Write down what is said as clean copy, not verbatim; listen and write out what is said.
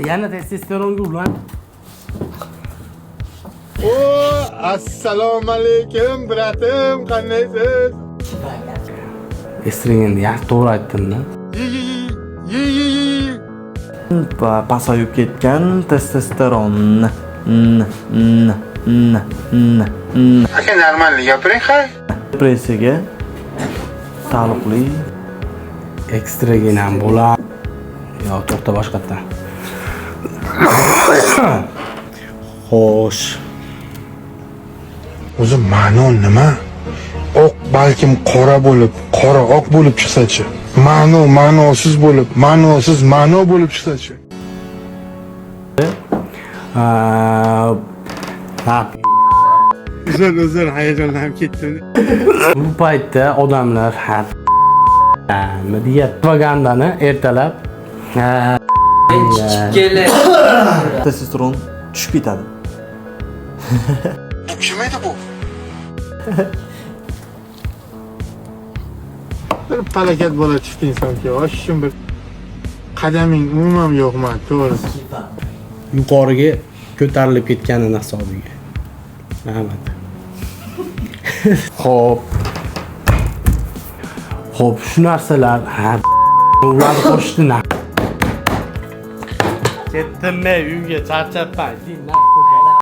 Yana testosteronga ulan. Assalomu alaykum bratim, qandaysiz? Estrogenni yaxshi to'g'ri aytdimda. Pasayib ketgan testosteron. Aka normalniy gapiring, hay. Depressiyaga taalluqli Estrogen ham bo'lar. Yo, to'xta boshqatdan. Xo'sh. O'zi ma'no nima? Oq balkim qora bo'lib, qora oq bo'lib chiqsa-chi? Ma'nosiz bo'lib, ma'nosiz ma'no bo'lib chiqsa-chi? Uzun hayajonlanib ketdim. Bu paytda odamlar deya propagandani ertalab testosteron tushib ketadi. Kim edi bu? Bir falokat bola chiqdi insonga. Oshishim bir qadaming umuman yo'qman, to'g'risi. yuqoriga ko'tarilib ketganini hisobiga. Rahmat. Xo'p, shu narsalar ularni qo'shdi. Ketdim men uyga, charchabman.